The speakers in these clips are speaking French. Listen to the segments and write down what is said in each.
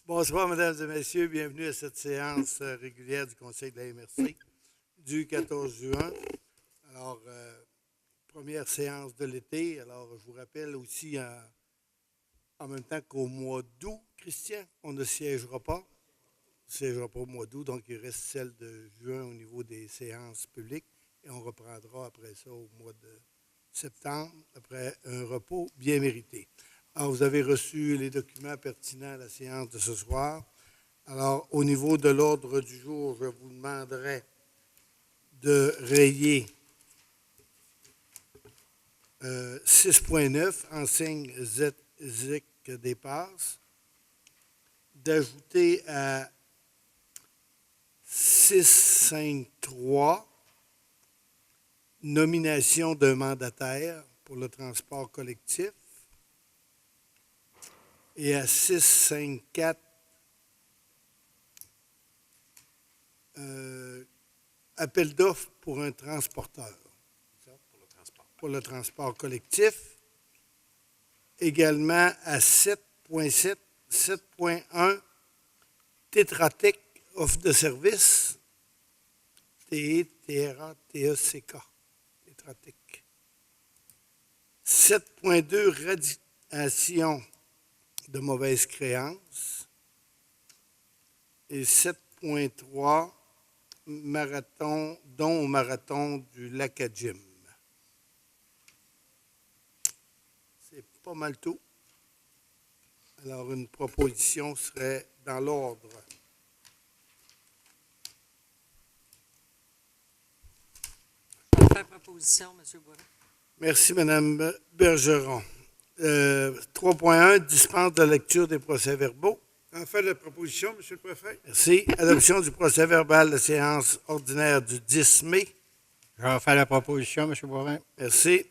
Bonsoir, mesdames et messieurs. Bienvenue à cette séance régulière du Conseil de la MRC du 14 juin. Alors, première séance de l'été. Alors, je vous rappelle aussi en même temps qu'au mois d'août, Christian, on ne siégera pas. On ne siégera pas au mois d'août, donc il reste celle de juin au niveau des séances publiques et on reprendra après ça au mois de septembre, après un repos bien mérité. Alors, vous avez reçu les documents pertinents à la séance de ce soir. Alors, au niveau de l'ordre du jour, je vous demanderai de rayer 6.9, enseigne ZIC dépasse, d'ajouter à 6.5.3, nomination d'un mandataire pour le transport collectif, et à 6.5.4, appel d'offres pour un transporteur. Pour le transport collectif. Également à 7.7, 7.1, Tétratec offre de service. T-E-T-R-A-T-E-C-K. Tétratec. 7.2, radiation de mauvaise créance. Et 7.3, marathon, don au marathon du lac à Jim. C'est pas mal tout. Alors, une proposition serait dans l'ordre. Faire proposition, M. Boivin. Merci, Mme Bergeron. 3.1, dispense de lecture des procès-verbaux. En fait, la proposition, M. le Préfet. Merci. Adoption du procès-verbal de séance ordinaire du 10 mai. Je vais faire la proposition, M. Boivin. Merci.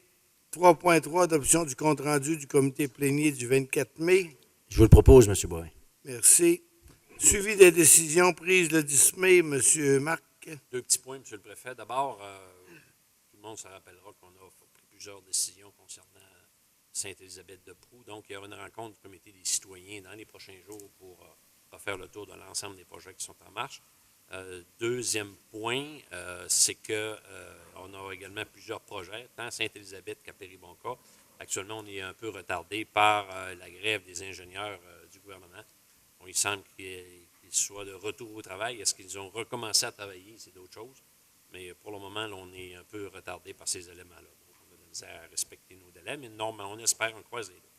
3.3, adoption du compte-rendu du comité plénier du 24 mai. Je vous le propose, M. Boivin. Merci. Suivi des décisions prises le 10 mai, M. Marc. Deux petits points, M. le Préfet. D'abord, tout le monde se rappellera qu'on a pris plusieurs décisions concernant Sainte-Élisabeth-de-Proux. Donc, il y aura une rencontre du comité des citoyens dans les prochains jours pour refaire le tour de l'ensemble des projets qui sont en marche. Deuxième point, c'est qu'on a également plusieurs projets, tant Sainte-Élisabeth qu'à Péribonka. Actuellement, on est un peu retardé par la grève des ingénieurs du gouvernement. Bon, il semble qu'ils soient de retour au travail. Est-ce qu'ils ont recommencé à travailler? C'est d'autres choses. Mais pour le moment, là, on est un peu retardé par ces éléments-là. Donc, on a de la misère à respecter nos délais. Mais normalement, on espère, on croise les doigts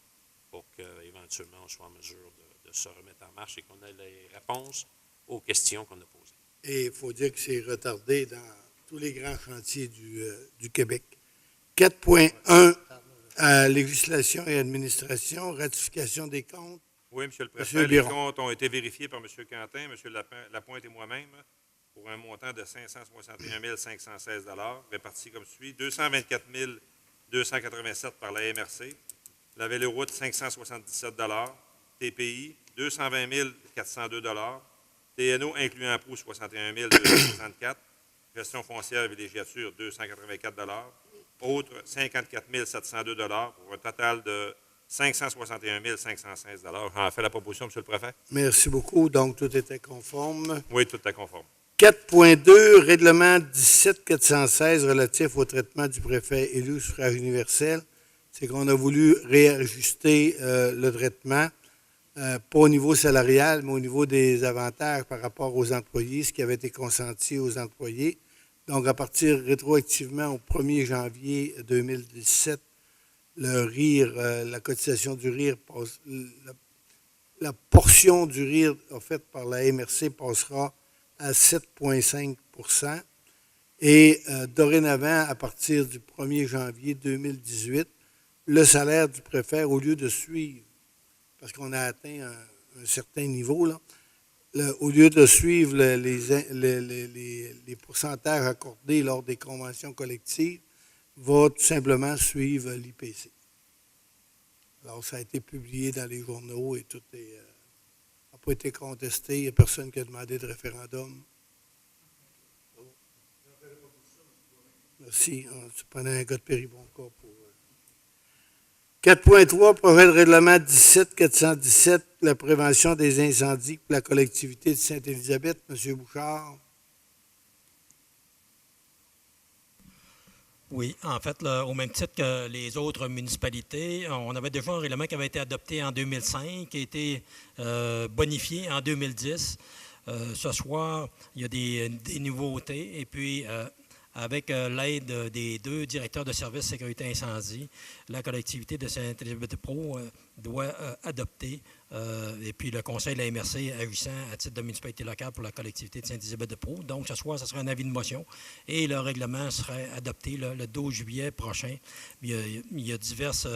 pour qu'éventuellement, on soit en mesure de se remettre en marche et qu'on ait les réponses aux questions qu'on a posées. Et il faut dire que c'est retardé dans tous les grands chantiers du Québec. 4.1, législation et administration, ratification des comptes. Oui, M. le Préfet. Monsieur Les Biron. comptes ont été vérifiés par M. Quentin, M. Lapointe et moi-même pour un montant de 561 516 répartis comme suit. 224 287 par la MRC. La Véloroute, 577 TPI, 220 402 TNO, incluant approuve, 61 264 Gestion foncière et villégiature, 284 Autres, 54 702 pour un total de 561 516 J'en fais la proposition, M. le Préfet. Merci beaucoup. Donc, tout était conforme. Oui, tout est conforme. 4.2, règlement 17-416 relatif au traitement du préfet élu au suffrage universel. C'est qu'on a voulu réajuster le traitement, pas au niveau salarial, mais au niveau des avantages par rapport aux employés, ce qui avait été consenti aux employés. Donc, à partir rétroactivement au 1er janvier 2017, le RIR, la cotisation du RIR, la portion du RIR offerte par la MRC passera à 7,5 % et dorénavant, à partir du 1er janvier 2018, le salaire du préfet, au lieu de suivre, parce qu'on a atteint un certain niveau, là, au lieu de suivre les pourcentages accordés lors des conventions collectives, va tout simplement suivre l'IPC. Alors, ça a été publié dans les journaux et tout n'a pas été contesté. Il n'y a personne qui a demandé de référendum. Merci. Tu prenais un gars de Péribonka pour... 4.3, projet de règlement 17-417, la prévention des incendies pour la collectivité de Sainte-Élisabeth. Monsieur Bouchard. Oui, en fait, là, au même titre que les autres municipalités, on avait déjà un règlement qui avait été adopté en 2005, qui a été bonifié en 2010. Ce soir, il y a des nouveautés. Et puis, avec l'aide des deux directeurs de services sécurité incendie, la collectivité de Saint-Élisabeth-de-Pau doit adopter, et puis le conseil de la MRC agissant à titre de municipalité locale pour la collectivité de Saint-Élisabeth-de-Pau. Donc, ce soir, ce sera un avis de motion et le règlement serait adopté le 12 juillet prochain. Il y a diverses...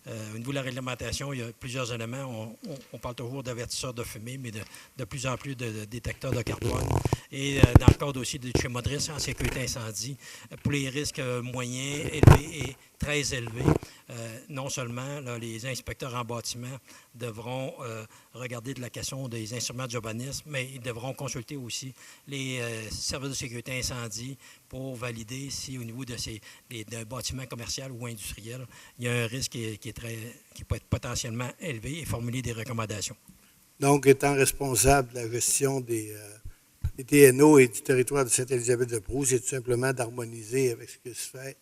au niveau de la réglementation, il y a plusieurs éléments. On parle toujours d'avertisseurs de fumée, mais de plus en plus de détecteurs de carbone. Et dans le cadre aussi de chez Modris en sécurité incendie, pour les risques moyens, élevés et très élevés, non seulement là, les inspecteurs en bâtiment devront regarder de la question des instruments d'urbanisme, mais ils devront consulter aussi les services de sécurité incendie pour valider si au niveau d'un bâtiment commercial ou industriel, il y a un risque qui peut être potentiellement élevé et formuler des recommandations. Donc, étant responsable de la gestion des TNO et du territoire de Sainte-Élisabeth-de-Pau, c'est tout simplement d'harmoniser avec ce qui se fait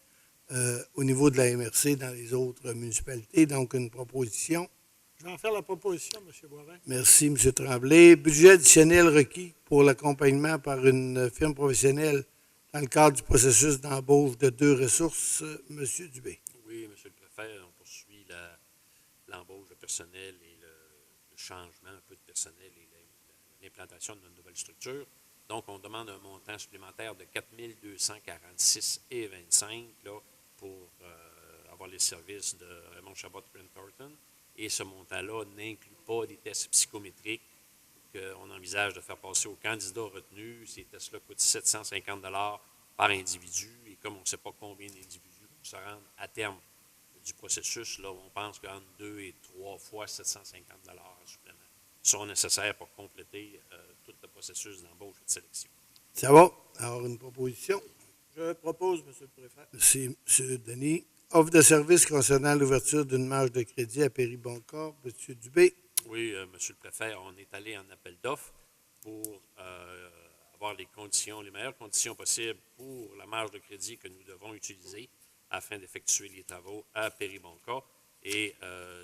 au niveau de la MRC dans les autres municipalités. Donc, une proposition. Je vais en faire la proposition, M. Boivin. Merci, M. Tremblay. Budget additionnel requis pour l'accompagnement par une firme professionnelle dans le cadre du processus d'embauche de 2 ressources. M. Dubé. Oui, M. le Préfet, on poursuit l'embauche de personnel et le changement un peu de personnel et l'implantation de notre nouvelle structure. Donc, on demande un montant supplémentaire de 4 246,25 là, pour avoir les services de Raymond Chabot Thornton. Et ce montant-là n'inclut pas des tests psychométriques qu'on envisage de faire passer aux candidats retenus. Ces tests-là coûtent 750 $ par individu. Et comme on ne sait pas combien d'individus vont se rendre à terme du processus, là, on pense qu'entre 2 et 3 fois 750 $ en supplément sont nécessaires pour compléter tout le processus d'embauche et de sélection. Ça va? Alors, une proposition. Je propose, M. le Préfet. Merci, M. Denis. Offre de service concernant l'ouverture d'une marge de crédit à Périboncorp. M. Dubé. Oui, M. le Préfet, on est allé en appel d'offres pour avoir les meilleures conditions possibles pour la marge de crédit que nous devons utiliser afin d'effectuer les travaux à Périboncorp. Et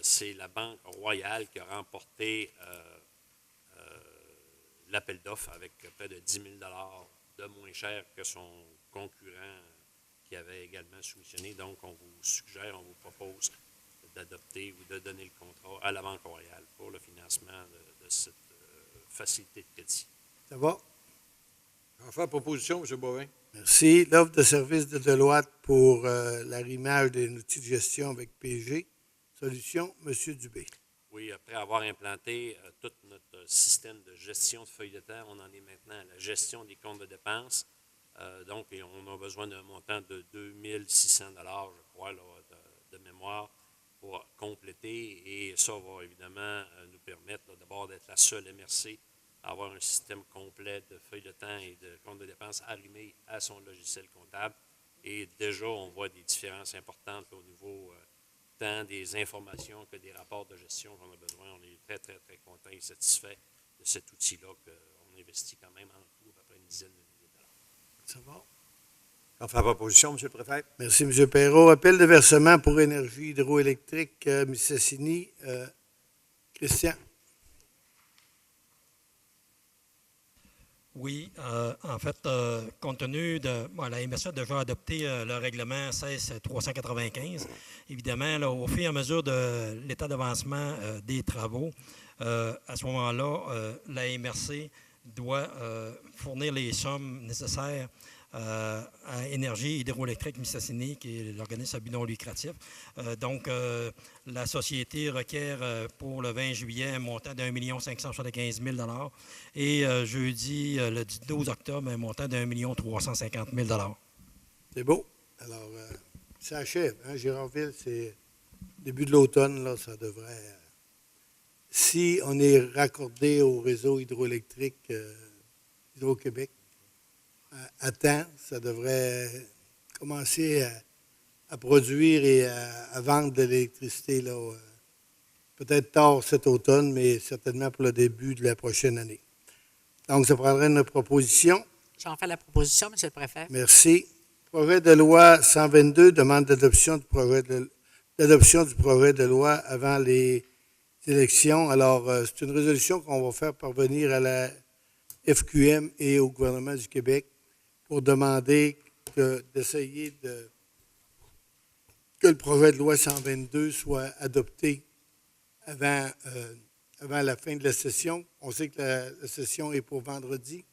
c'est la Banque Royale qui a remporté l'appel d'offres avec près de 10 000 $ de moins cher que son concurrent qui avait également soumissionné. Donc, on vous propose d'adopter ou de donner le contrat à la Banque Royale pour le financement de cette facilité de crédit. Ça va? Je vais faire la proposition, M. Boivin. Merci. L'offre de service de Deloitte pour l'arrimage des outils de gestion avec PG. Solution, M. Dubé. Oui, après avoir implanté tout notre système de gestion de feuilles de temps, on en est maintenant à la gestion des comptes de dépenses. Donc, on a besoin d'un montant de 2 600 $, je crois, là, de mémoire pour compléter. Et ça va évidemment nous permettre d'abord d'être la seule MRC à avoir un système complet de feuilles de temps et de comptes de dépenses arrimés à son logiciel comptable. Et déjà, on voit des différences importantes là, au niveau tant des informations que des rapports de gestion qu'on a besoin. On est très, très, très content et satisfait de cet outil-là qu'on investit quand même en tout à peu près une dizaine de milliers de $. Ça va? Je vais faire la proposition, M. le Préfet. Merci, M. Perrault. Appel de versement pour énergie hydroélectrique, Mistassini. Christian. Oui, en fait, compte tenu de... la MRC a déjà adopté le règlement 16-395. Évidemment, là, au fur et à mesure de l'état d'avancement des travaux, à ce moment-là, la MRC doit fournir les sommes nécessaires à Énergie hydroélectrique Mistassini, qui est l'organisme à but non lucratif. Donc, la société requiert pour le 20 juillet un montant de 1 575 000 $ et jeudi, le 12 octobre, un montant de 1 350 000 $. C'est beau. Alors, ça achève. Hein? Girardville, c'est début de l'automne, là, ça devrait... si on est raccordé au réseau hydroélectrique Hydro-Québec, à temps, ça devrait commencer à produire et à vendre de l'électricité, là, peut-être tard cet automne, mais certainement pour le début de la prochaine année. Donc, ça prendrait une proposition. J'en fais la proposition, M. le Préfet. Merci. Projet de loi 122 demande d'adoption du projet de loi avant les élections. Alors, c'est une résolution qu'on va faire parvenir à la FQM et au gouvernement du Québec pour demander d'essayer que le projet de loi 122 soit adopté avant la fin de la session. On sait que la session est pour vendredi,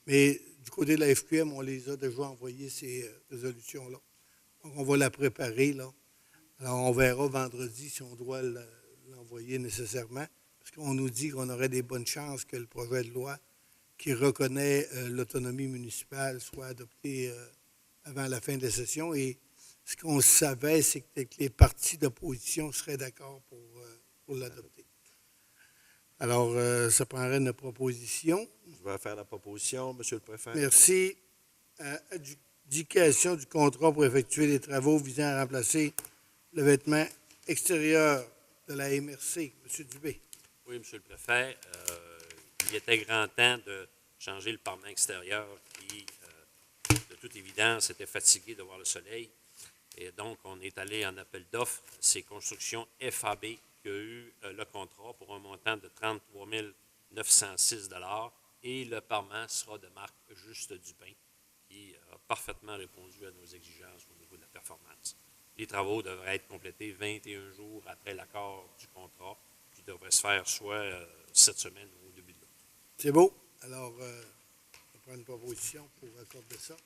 mais du côté de la FQM, on les a déjà envoyé, ces résolutions-là. Donc, on va la préparer, là. Alors, on verra vendredi si on doit l'envoyer nécessairement, parce qu'on nous dit qu'on aurait des bonnes chances que le projet de loi qui reconnaît l'autonomie municipale soit adopté avant la fin de la session. Et ce qu'on savait, c'est que les partis d'opposition seraient d'accord pour l'adopter. Alors, ça prendrait une proposition. Je vais faire la proposition, Monsieur le Préfet. Merci. Adjudication du contrat pour effectuer les travaux visant à remplacer le vêtement extérieur de la MRC. M. Dubé. Oui, M. le Préfet, il était grand temps de changer le parement extérieur qui, de toute évidence, était fatigué de voir le soleil. Et donc, on est allé en appel d'offres. C'est Construction FAB qui a eu le contrat pour un montant de 33 906 $ et le parement sera de marque Juste Dupin, qui a parfaitement répondu à nos exigences au niveau de la performance. Les travaux devraient être complétés 21 jours après l'accord du contrat, qui devrait se faire soit cette semaine ou au début de l'autre. C'est beau. Alors, on prend une proposition pour accorder ça.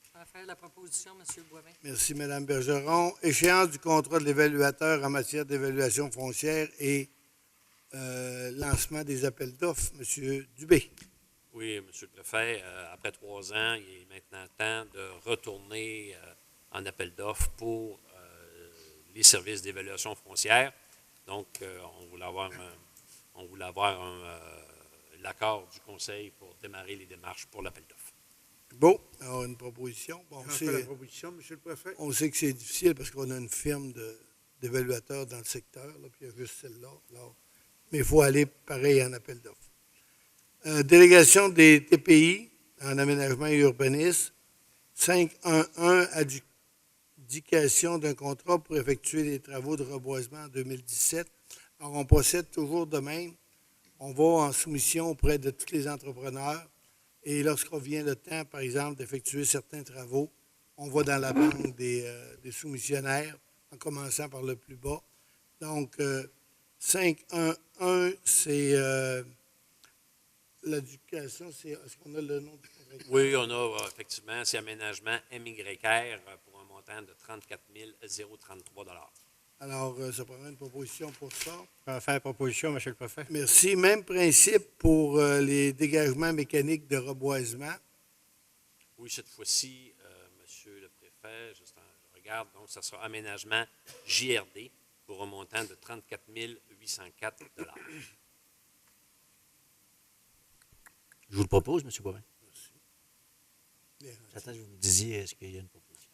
Je vais faire la proposition, M. Boivin. Merci, Mme Bergeron. Échéance du contrat de l'évaluateur en matière d'évaluation foncière et lancement des appels d'offres. M. Dubé. Oui, M. le Préfet, après 3 ans, il est maintenant temps de retourner en appel d'offres pour les services d'évaluation foncière. Donc, on voulait avoir l'accord du Conseil pour démarrer les démarches pour l'appel d'offres. Bon, alors une proposition. Bon, Je vais faire la proposition, Monsieur le Préfet. on sait que c'est difficile parce qu'on a une firme d'évaluateurs dans le secteur, là, puis il y a juste celle-là. Alors, mais il faut aller pareil en appel d'offres. Délégation des TPI en aménagement et urbanisme. 511, adjudication d'un contrat pour effectuer les travaux de reboisement en 2017. Alors, on procède toujours de même. On va en soumission auprès de tous les entrepreneurs. Et lorsqu'on vient le temps, par exemple, d'effectuer certains travaux, on va dans la banque des soumissionnaires, en commençant par le plus bas. Donc, 511, c'est l'éducation, est-ce qu'on a le nom du contrat? Oui, on a effectivement, c'est aménagement MYR pour un montant de 34 033 $. Alors, ça prendrait une proposition pour ça. Je vais faire la proposition, Monsieur le Préfet. Merci. Même principe pour les dégagements mécaniques de reboisement. Oui, cette fois-ci, Monsieur le Préfet, je regarde, donc ça sera aménagement JRD pour un montant de 34 804 $. Je vous le propose, M. Boivin. Bien. J'attends que vous me disiez est-ce qu'il y a une proposition.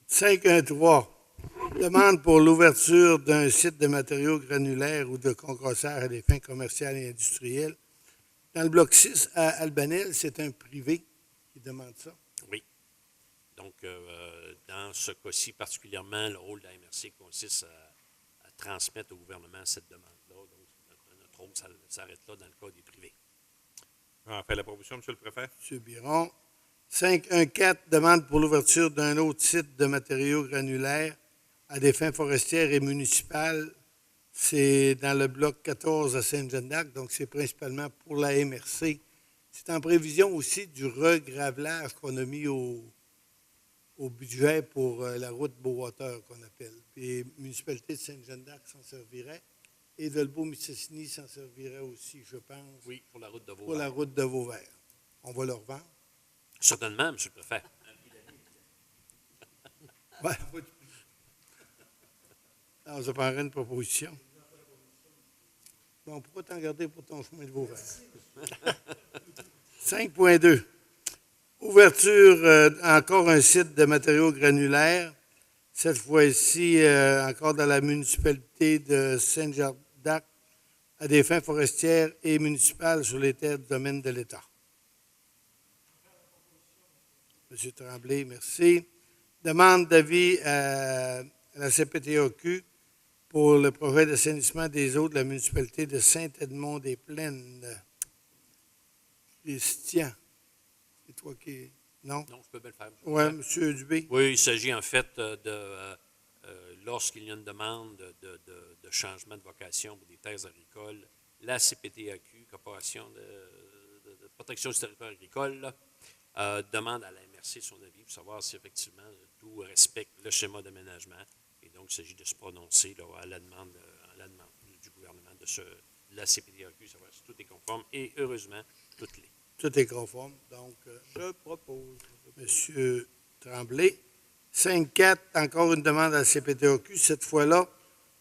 513. Demande pour l'ouverture d'un site de matériaux granulaires ou de concasseurs à des fins commerciales et industrielles. Dans le bloc 6 à Albanel, c'est un privé qui demande ça. Oui. Donc, dans ce cas-ci particulièrement, le rôle de la MRC consiste à transmettre au gouvernement cette demande-là. Donc, notre rôle s'arrête là dans le cas des privés. Je vais faire la proposition, M. le Préfet. M. Biron. 514, demande pour l'ouverture d'un autre site de matériaux granulaires à des fins forestières et municipales. C'est dans le bloc 14 à Sainte-Jeanne-d'Arc, donc c'est principalement pour la MRC. C'est en prévision aussi du regravelage qu'on a mis au budget pour la route Beauwater qu'on appelle. Puis les municipalités de Sainte-Jeanne-d'Arc s'en serviraient et Dolbeau-Mistassini s'en servirait aussi, je pense, Oui, pour la route de Vauvert. pour la route de Vauvert. On va leur vendre. Certainement, M. le Préfet. Ouais. Alors, ça prendrait une proposition. Bon, pourquoi t'en garder pour ton chemin de Vauvert? 5.2. Ouverture, encore un site de matériaux granulaires Cette fois-ci, encore dans la municipalité de Saint-Jean-d'Arc, à des fins forestières et municipales sur les terres du domaine de l'État. Monsieur Tremblay, merci. Demande d'avis à la CPTAQ pour le projet d'assainissement des eaux de la municipalité de Saint-Edmond-des-Plaines. Christian, c'est toi qui... Non? Non, je peux bien le faire. Oui, M. Dubé. Oui, il s'agit en fait lorsqu'il y a une demande de changement de vocation pour des terres agricoles, la CPTAQ, Corporation de protection du territoire agricole, là, demande à la MRC son avis pour savoir si effectivement tout respecte le schéma d'aménagement. Et donc, il s'agit de se prononcer là, à la demande du gouvernement de la CPTAQ, savoir si tout est conforme. Et heureusement, toutes les. Tout est conforme. Donc, je propose, M. Tremblay. 5-4, encore une demande à la CPTAQ. Cette fois-là,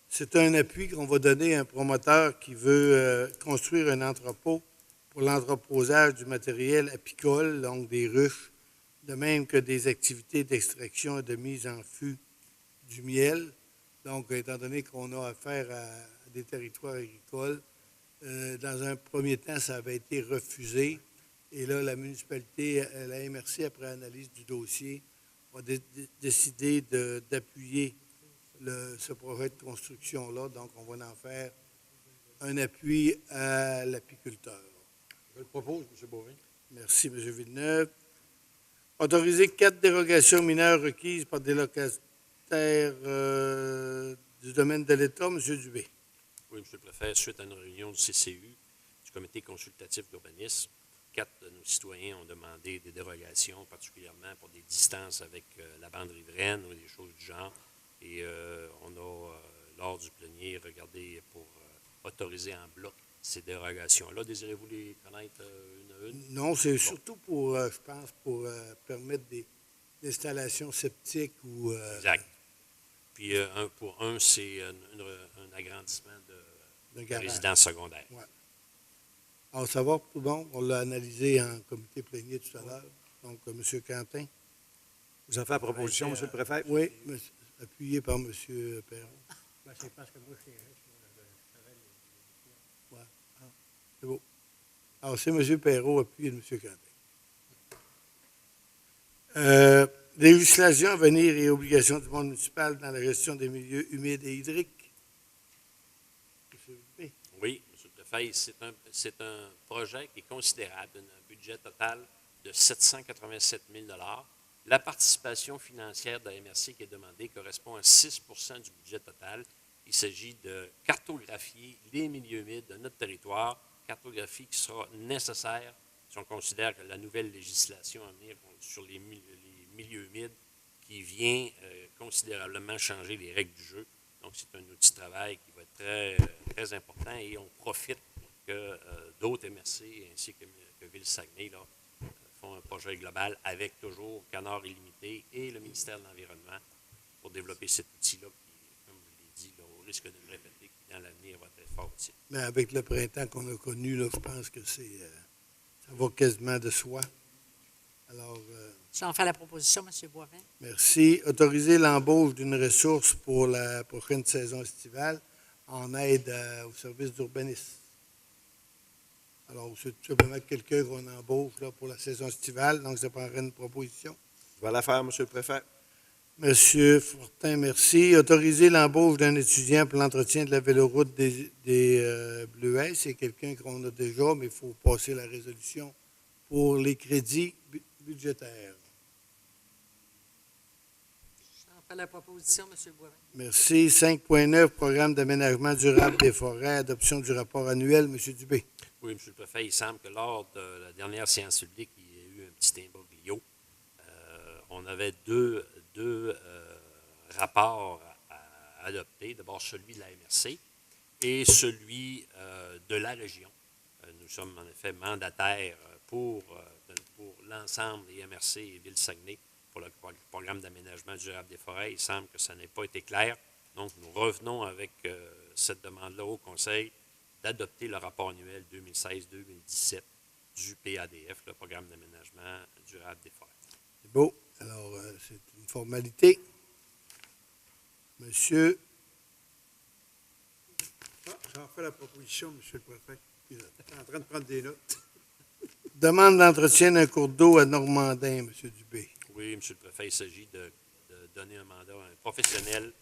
c'est un appui qu'on va donner à un promoteur qui veut construire un entrepôt pour l'entreposage du matériel apicole, donc des ruches, de même que des activités d'extraction et de mise en fût du miel. Donc, étant donné qu'on a affaire à des territoires agricoles, dans un premier temps, ça avait été refusé. Et là, la municipalité, la MRC, après analyse du dossier, a décidé d'appuyer ce projet de construction-là. Donc, on va en faire un appui à l'apiculteur. Je le propose, M. Beauvais. Merci, M. Villeneuve. Autoriser 4 dérogations mineures requises par des locataires du domaine de l'État. M. Dubé. Oui, M. le Préfet, suite à une réunion du CCU, du Comité consultatif d'urbanisme, 4 de nos citoyens ont demandé des dérogations, particulièrement pour des distances avec la bande riveraine ou des choses du genre. Et on a, lors du plénier, regardé pour autoriser en bloc ces dérogations-là. Désirez-vous les connaître une à une? Non, c'est surtout pour, je pense, pour permettre des installations septiques ou... Exact. Puis pour un, c'est un agrandissement de garage. résidence secondaire. Ouais. Alors, ça va tout bon. On l'a analysé en comité plénier tout à l'heure. Donc, M. Quentin. Vous en faites la proposition, M. le Préfet? Oui, appuyé par M. Perron. C'est parce que moi, je suis Ouais. Ah, c'est beau. Alors, c'est M. Perrault, appuyé de M. Quentin. Législation à venir et obligations du monde municipal dans la gestion des milieux humides et hydriques. M. Dubé. Oui, M. le Préfet, c'est un projet qui est considérable, un budget total de 787 000 $. La participation financière de la MRC qui est demandée correspond à 6 du budget total. Il s'agit de cartographier les milieux humides de notre territoire, cartographie qui sera nécessaire si on considère que la nouvelle législation à venir sur les milieux humides qui vient considérablement changer les règles du jeu. Donc, c'est un outil de travail qui va être très, très important et on profite que d'autres MRC ainsi que Ville-Saguenay là, font un projet global avec toujours Canard Illimité et le ministère de l'Environnement pour développer cet outil-là qui, comme je l'ai dit, là, au risque de me répéter, qui dans l'avenir va être fort utile. Mais avec le printemps qu'on a connu, là, je pense que ça va quasiment de soi. Alors, J'en fais la proposition, M. Boivin. merci. Autoriser l'embauche d'une ressource pour la prochaine saison estivale en aide au service d'urbanisme. Alors, c'est tout simplement quelqu'un qu'on embauche là, pour la saison estivale, donc ça prendrait une proposition. Je vais la faire, M. le Préfet. Monsieur Fortin, merci. Autoriser l'embauche d'un étudiant pour l'entretien de la véloroute des Bleuets. C'est quelqu'un qu'on a déjà, mais il faut passer la résolution pour les crédits budgétaires. J'en fais la proposition, M. Boivin. Merci. 5.9, Programme d'aménagement durable des forêts, adoption du rapport annuel. M. Dubé. Oui, M. le Préfet, il semble que lors de la dernière séance publique, il y a eu un petit imbroglio. On avait deux rapports à adopter. D'abord, celui de la MRC et celui de la région. Nous sommes en effet mandataires pour l'ensemble des MRC et Ville-Saguenay pour le programme d'aménagement durable des forêts. Il semble que ça n'ait pas été clair. Donc, nous revenons avec cette demande-là au Conseil d'adopter le rapport annuel 2016-2017 du PADF, le programme d'aménagement durable des forêts. C'est beau. Alors, c'est une formalité. Monsieur, J'en fais la proposition, Monsieur le Préfet. Il est en train de prendre des notes. demande d'entretien d'un cours d'eau à Normandin, Monsieur Dubé. Oui, M. le Préfet, il s'agit de donner un mandat à un professionnel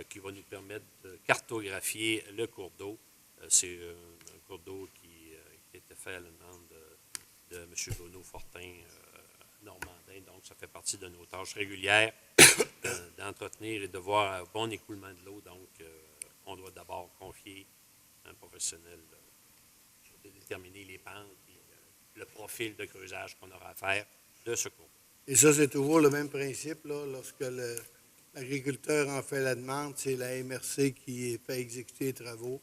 qui va nous permettre de cartographier le cours d'eau. C'est un cours d'eau qui a été fait à la demande de M. Bruno Fortin, Normandin. Donc, ça fait partie de nos tâches régulières d'entretenir et de voir un bon écoulement de l'eau. Donc, on doit d'abord confier à un professionnel de déterminer les pentes et le profil de creusage qu'on aura à faire de ce cours d'eau. Et ça, c'est toujours le même principe, là, lorsque l'agriculteur en fait la demande, c'est la MRC qui fait exécuter les travaux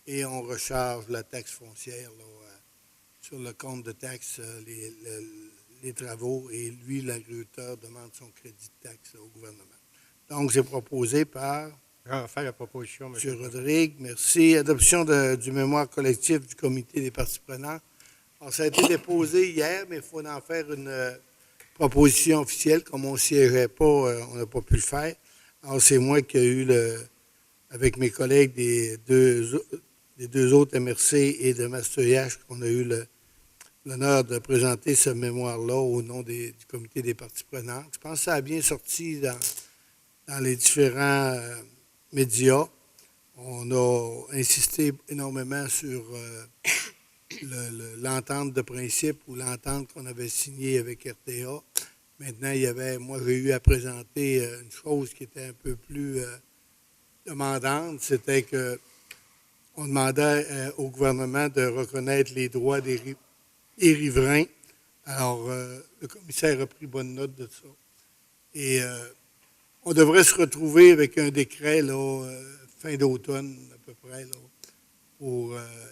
et on recharge la taxe foncière là, sur le compte de taxe les travaux et lui, l'agriculteur, demande son crédit de taxe au gouvernement. Donc, c'est proposé par J'en fais la proposition, M. Monsieur le Préfet. Rodrigue. Merci. Adoption du mémoire collectif du comité des parties prenantes. Alors, ça a été déposé hier, mais il faut en faire une proposition officielle. Comme on ne siégeait pas, on n'a pas pu le faire. Alors, c'est moi qui ai eu, avec mes collègues des deux autres MRC et de Master-IH, qu'on a eu l'honneur de présenter ce mémoire-là au nom du comité des parties prenantes. Je pense que ça a bien sorti dans les différents médias. On a insisté énormément sur l'entente de principe ou l'entente qu'on avait signée avec RTA. Maintenant, moi, j'ai eu à présenter une chose qui était un peu plus demandante, c'était que on demandait au gouvernement de reconnaître les droits des riverains. Alors, le commissaire a pris bonne note de ça. Et on devrait se retrouver avec un décret là, fin d'automne, à peu près, là,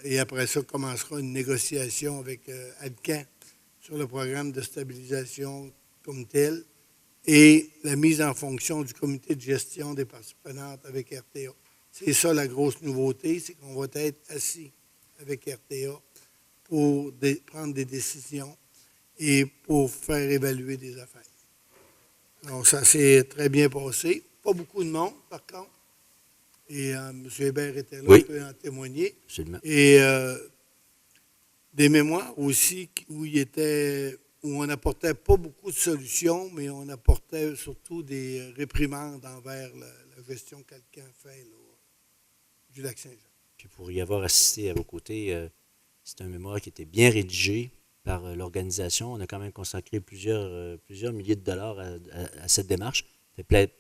et après ça, commencera une négociation avec Alcan sur le programme de stabilisation comme tel et la mise en fonction du comité de gestion des parties prenantes avec RTA. C'est ça la grosse nouveauté, c'est qu'on va être assis avec RTA pour prendre des décisions et pour faire évaluer des affaires. Donc, ça s'est très bien passé. Pas beaucoup de monde, par contre. Et M. Hébert était là, Oui. il peut en témoigner. Absolument. Et des mémoires aussi où on n'apportait pas beaucoup de solutions, mais on apportait surtout des réprimandes envers la gestion que quelqu'un fait là, du Lac-Saint-Jean. Puis pour y avoir assisté à vos côtés, c'est un mémoire qui était bien rédigé par l'organisation. On a quand même consacré plusieurs milliers de dollars à cette démarche. Ça fait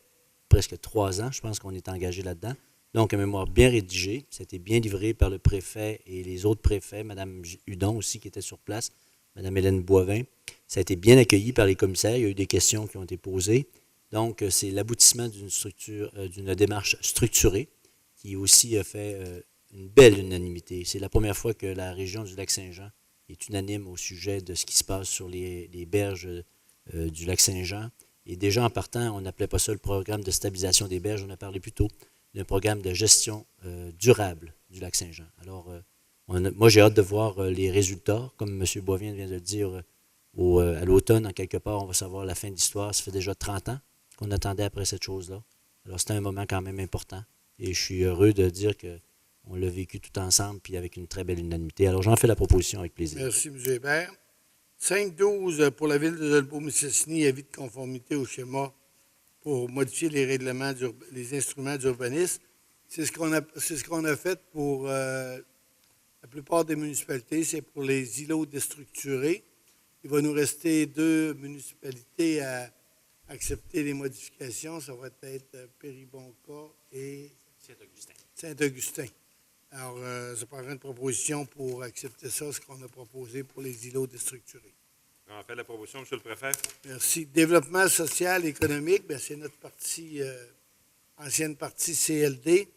presque 3 ans, je pense qu'on est engagé là-dedans. Donc, un mémoire bien rédigé. Ça a été bien livré par le préfet et les autres préfets, Mme Hudon aussi qui était sur place, Mme Hélène Boivin. Ça a été bien accueilli par les commissaires. Il y a eu des questions qui ont été posées. Donc, c'est l'aboutissement d'une démarche structurée qui aussi a fait une belle unanimité. C'est la première fois que la région du Lac-Saint-Jean est unanime au sujet de ce qui se passe sur les berges du Lac-Saint-Jean. Et déjà en partant, on n'appelait pas ça le programme de stabilisation des berges, on a parlé plutôt d'un programme de gestion durable du Lac-Saint-Jean. Alors, moi, j'ai hâte de voir les résultats. Comme M. Boivin vient de le dire, à l'automne, en quelque part, on va savoir la fin de l'histoire. Ça fait déjà 30 ans qu'on attendait après cette chose-là. Alors, c'était un moment quand même important. Et je suis heureux de dire qu'on l'a vécu tout ensemble puis avec une très belle unanimité. Alors, j'en fais la proposition avec plaisir. Merci, M. Hébert. 5.12 pour la Ville de Dolbeau-Mistassini, avis de conformité au schéma pour modifier les règlements, les instruments d'urbanisme. C'est ce qu'on a fait pour la plupart des municipalités, c'est pour les îlots déstructurés. Il va nous rester 2 municipalités à accepter les modifications. Ça va être Péribonka et Saint-Augustin. Alors, je prendrai une proposition pour accepter ça, ce qu'on a proposé pour les îlots déstructurés. On fait la proposition, M. le Préfet. Merci. Développement social et économique, bien, c'est notre partie, ancienne partie CLD.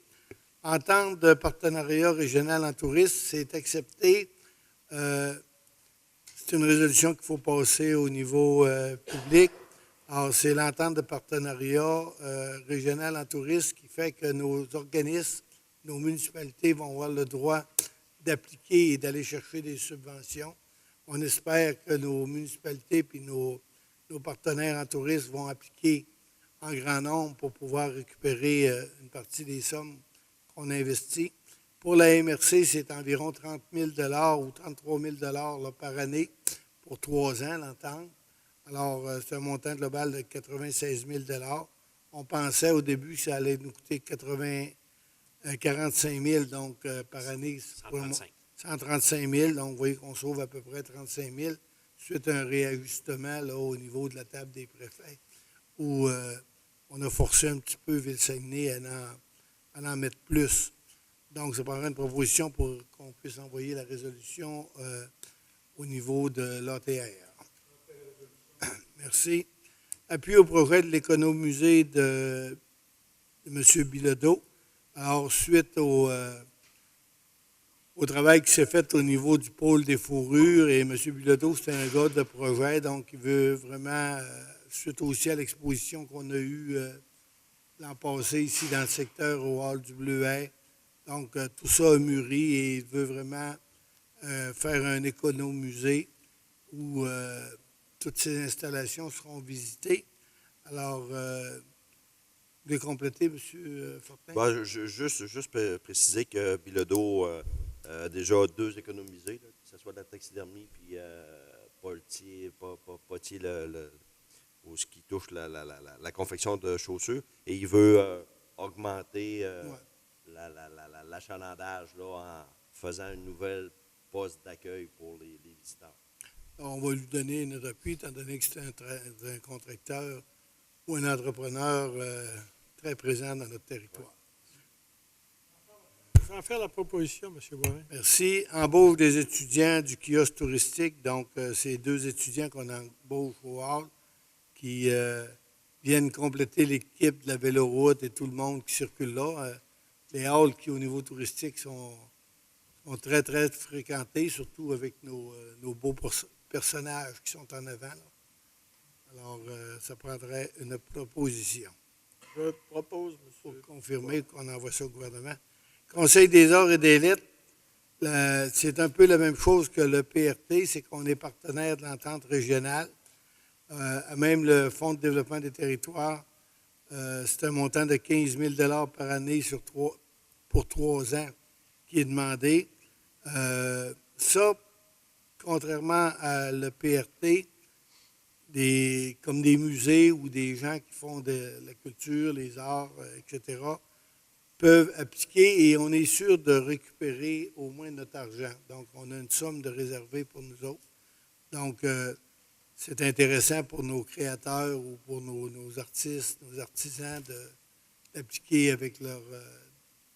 Entente de partenariat régional en tourisme, c'est accepté. C'est une résolution qu'il faut passer au niveau public. Alors, c'est l'entente de partenariat régional en tourisme qui fait que nos organismes, nos municipalités vont avoir le droit d'appliquer et d'aller chercher des subventions. On espère que nos municipalités et nos partenaires en tourisme vont appliquer en grand nombre pour pouvoir récupérer une partie des sommes qu'on investit. Pour la MRC, c'est environ 30 000 ou 33 000 là, par année pour 3 ans, l'entente. Alors, c'est un montant global de 96 000 On pensait au début que ça allait nous coûter 45 000 donc, par année. 135. 135 000 donc vous voyez qu'on sauve à peu près 35 000 suite à un réajustement là, au niveau de la table des préfets, où on a forcé un petit peu Ville-Saguenay à en mettre plus. Donc, ça prendrait une proposition pour qu'on puisse envoyer la résolution au niveau de l'ATR. Merci. Appui au projet de l'économusée de M. Bilodeau. Alors, suite au travail qui s'est fait au niveau du pôle des fourrures, et M. Bilodeau, c'est un gars de projet, donc il veut vraiment, suite aussi à l'exposition qu'on a eue l'an passé ici dans le secteur au hall du Bleuet, donc tout ça a mûri et il veut vraiment faire un économusée où toutes ces installations seront visitées. Alors, vous voulez compléter, M. Fortin? Ben, juste préciser que Bilodeau a déjà 2 économisés, là, que ce soit de la taxidermie puis Potier, ou ce qui touche la confection de chaussures. Et il veut augmenter l'achalandage là, en faisant une nouvelle poste d'accueil pour les visiteurs. On va lui donner notre appui, étant donné que c'est un contracteur ou un entrepreneur très présent dans notre territoire. Je vais en faire la proposition, M. Boivin. Merci. Embauche des étudiants du kiosque touristique. Donc, c'est 2 étudiants qu'on embauche au hall qui viennent compléter l'équipe de la véloroute et tout le monde qui circule là. Les halls qui, au niveau touristique, sont très, très fréquentés, surtout avec nos beaux personnages qui sont en avant, là. Alors, ça prendrait une proposition Je propose, pour M. confirmer qu'on envoie ça au gouvernement. Conseil des arts et des lettres, c'est un peu la même chose que le PRT, c'est qu'on est partenaire de l'entente régionale. Même le Fonds de développement des territoires, c'est un montant de 15 000 par année pour 3 ans qui est demandé. Ça, contrairement à le PRT, comme des musées ou des gens qui font de la culture, les arts, etc., peuvent appliquer et on est sûr de récupérer au moins notre argent. Donc, on a une somme de réservée pour nous autres. Donc, c'est intéressant pour nos créateurs ou pour nos artistes, nos artisans d'appliquer avec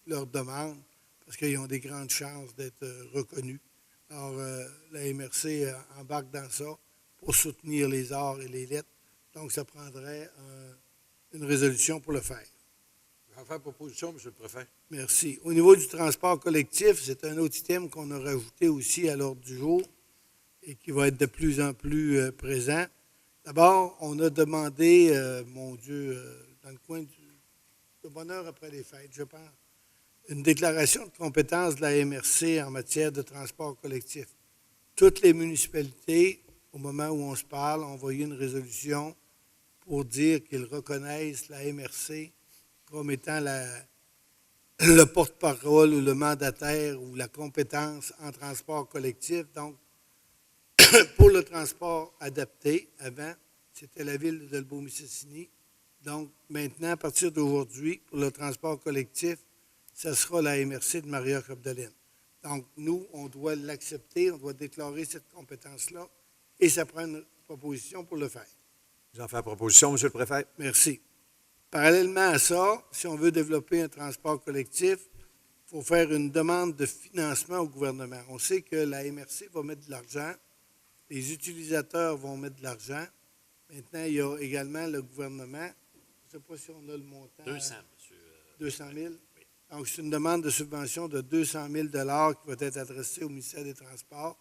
leur demande parce qu'ils ont des grandes chances d'être reconnus. Alors, la MRC embarque dans ça pour soutenir les arts et les lettres. Donc, ça prendrait une résolution pour le faire. Je vais en faire proposition, M. le Préfet. Merci. Au niveau du transport collectif, c'est un autre item qu'on a rajouté aussi à l'ordre du jour et qui va être de plus en plus présent. D'abord, on a demandé, mon Dieu, dans le coin de bonheur après les fêtes, je pense, une déclaration de compétence de la MRC en matière de transport collectif. Toutes les municipalités, au moment où on se parle, ont envoyé une résolution pour dire qu'ils reconnaissent la MRC comme étant le porte-parole ou le mandataire ou la compétence en transport collectif. Donc, pour le transport adapté, avant, c'était la ville de Delbo-Mistassini. Donc, maintenant, à partir d'aujourd'hui, pour le transport collectif, ce sera la MRC de Maria-Cobdeline. Donc, nous, on doit l'accepter, on doit déclarer cette compétence-là, et ça prend une proposition pour le faire. J'en fais proposition, M. le Préfet. Merci. Parallèlement à ça, si on veut développer un transport collectif, il faut faire une demande de financement au gouvernement. On sait que la MRC va mettre de l'argent, les utilisateurs vont mettre de l'argent. Maintenant, il y a également le gouvernement. Je ne sais pas si on a le montant. 200, monsieur. 200 000? Donc, c'est une demande de subvention de 200 000 qui va être adressée au ministère des Transports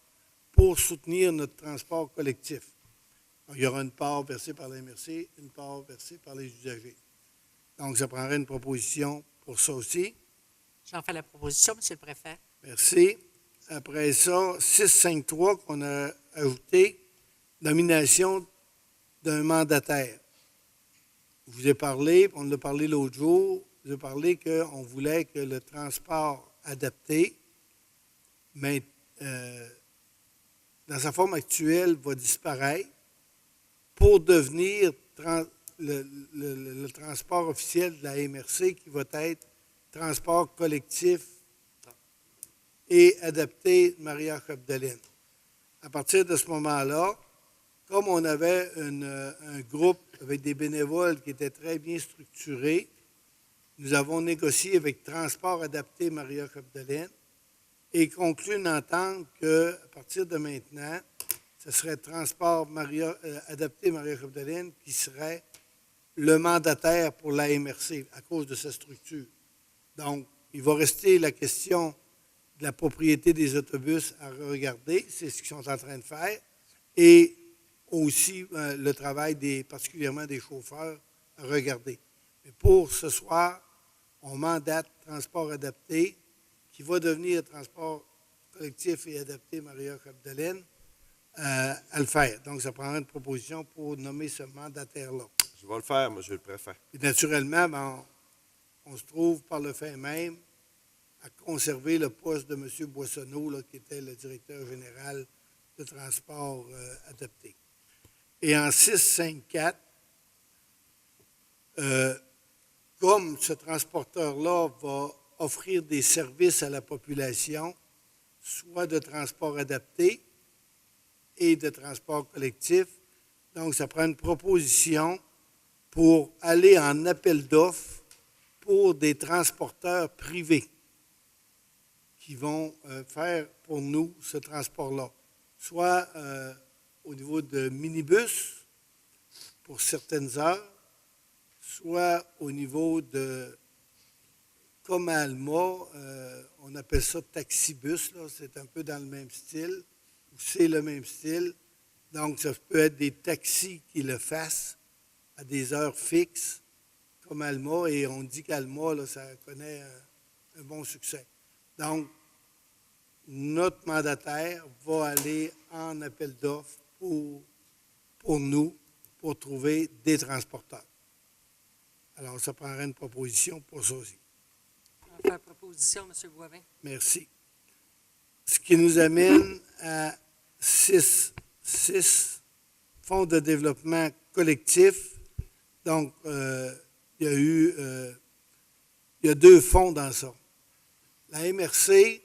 pour soutenir notre transport collectif. Donc, il y aura une part versée par la MRC, une part versée par les usagers. Donc, ça prendrait une proposition pour ça aussi. J'en fais la proposition, M. le Préfet. Merci. Après ça, 653 qu'on a ajouté, nomination d'un mandataire. Je vous ai parlé, on en a parlé l'autre jour, je vous ai parlé qu'on voulait que le transport adapté, mais dans sa forme actuelle, va disparaître pour devenir le transport officiel de la MRC qui va être transport collectif et adapté Maria-Chapdelaine. À partir de ce moment-là, comme on avait un groupe avec des bénévoles qui était très bien structuré, nous avons négocié avec Transport adapté Maria-Chapdelaine et conclu une entente qu'à partir de maintenant, ce serait Transport adapté Maria-Chapdelaine qui serait le mandataire pour la MRC à cause de sa structure. Donc, il va rester la question de la propriété des autobus à regarder, c'est ce qu'ils sont en train de faire, et aussi le travail particulièrement des chauffeurs à regarder. Mais pour ce soir, on mandate Transport adapté, qui va devenir Transport collectif et adapté Maria-Chapdelaine, à le faire. Donc, ça prendra une proposition pour nommer ce mandataire-là. Je vais le faire, M. le Préfet. Et naturellement, ben, on se trouve par le fait même à conserver le poste de M. Boissonneau, là, qui était le directeur général de transport adapté. Et en 654, comme ce transporteur-là va offrir des services à la population, soit de transport adapté et de transport collectif, donc ça prend une proposition pour aller en appel d'offres pour des transporteurs privés qui vont faire pour nous ce transport-là, soit au niveau de minibus pour certaines heures, soit au niveau de, comme à Alma, on appelle ça taxibus, là, c'est un peu dans le même style, ou c'est le même style. Donc, ça peut être des taxis qui le fassent à des heures fixes, comme Alma, et on dit qu'Alma, là, ça connaît un bon succès. Donc, notre mandataire va aller en appel d'offres pour nous, pour trouver des transporteurs. Alors, ça prendrait une proposition pour ça aussi. On va faire proposition, M. Boivin. Merci. Ce qui nous amène à 6, fonds de développement collectif. Donc, il y a 2 fonds dans ça. La MRC,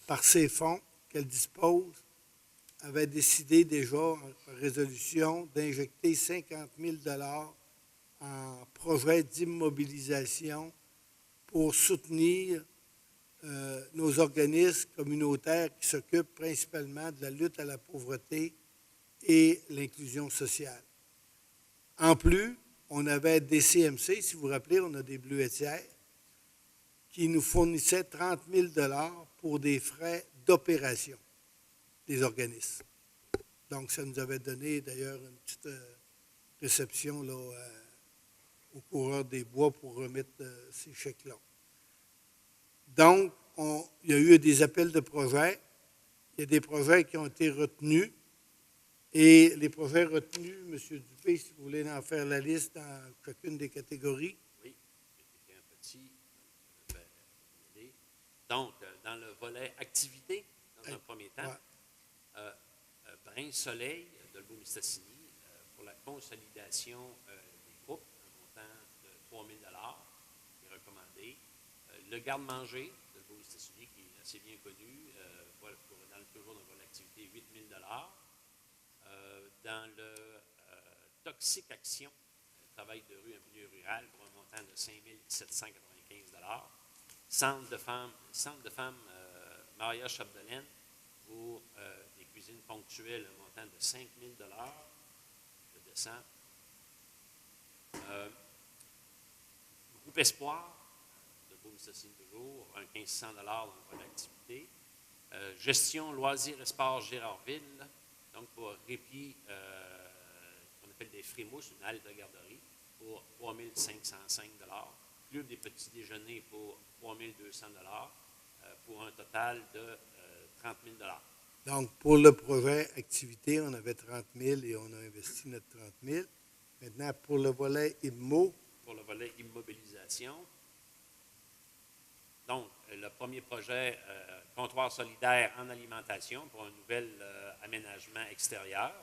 par ses fonds qu'elle dispose, avait décidé déjà, en résolution, d'injecter 50 000 en projet d'immobilisation pour soutenir nos organismes communautaires qui s'occupent principalement de la lutte à la pauvreté et l'inclusion sociale. En plus, on avait des CMC, si vous vous rappelez, on a des bleuetières, qui nous fournissaient 30 000 pour des frais d'opération des organismes. Donc, ça nous avait donné d'ailleurs une petite réception là, au coureur des bois pour remettre ces chèques-là. Donc, il y a eu des appels de projets. Il y a des projets qui ont été retenus. Et les projets retenus, M. Dupé, si vous voulez en faire la liste dans chacune des catégories. Oui, j'ai écrit un petit. Donc, dans le volet activité, dans un premier temps, Brin Soleil de Beaumistassini pour la consolidation des groupes, un montant de 3 000 qui est recommandé. Le garde-manger de Beaumistassini, qui est assez bien connu, toujours dans le volet activité, 8 000 dans le Toxique Action, travail de rue en milieu rural, pour un montant de 5 795 Centre de femmes Maria Chapdelaine pour des cuisines ponctuelles, un montant de 5 000 Je descends. Groupe Espoir, de Beaumistassini toujours, un 1 500 dans le volet activité. Gestion loisirs et sports Gérardville, donc pour répit, qu'on appelle des frimouches, une halte de garderie, pour 3 505 Club des petits déjeuners pour 3 200 pour un total de 30 000 Donc, pour le projet activité, on avait 30 000 et on a investi notre 30 000. Maintenant, pour le volet IMMO, pour le volet immobilisation. Donc, le premier projet, comptoir solidaire en alimentation pour un nouvel aménagement extérieur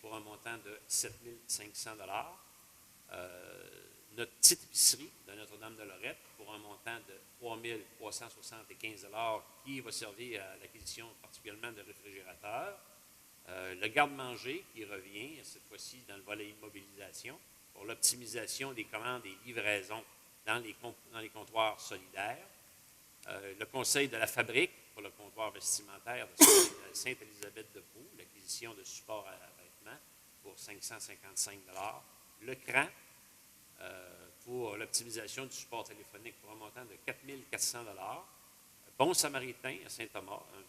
pour un montant de 7 500 notre petite épicerie de Notre-Dame-de-Lorette pour un montant de 3 375 qui va servir à l'acquisition particulièrement de réfrigérateurs. Le garde-manger qui revient, cette fois-ci dans le volet immobilisation, pour l'optimisation des commandes et livraisons dans les comptoirs solidaires. Le conseil de la fabrique pour le comptoir vestimentaire de Sainte-Élisabeth-de-Pau, l'acquisition de supports à vêtements pour 555 le CRAN pour l'optimisation du support téléphonique pour un montant de 4 400 Bon Samaritain à Saint-Thomas, un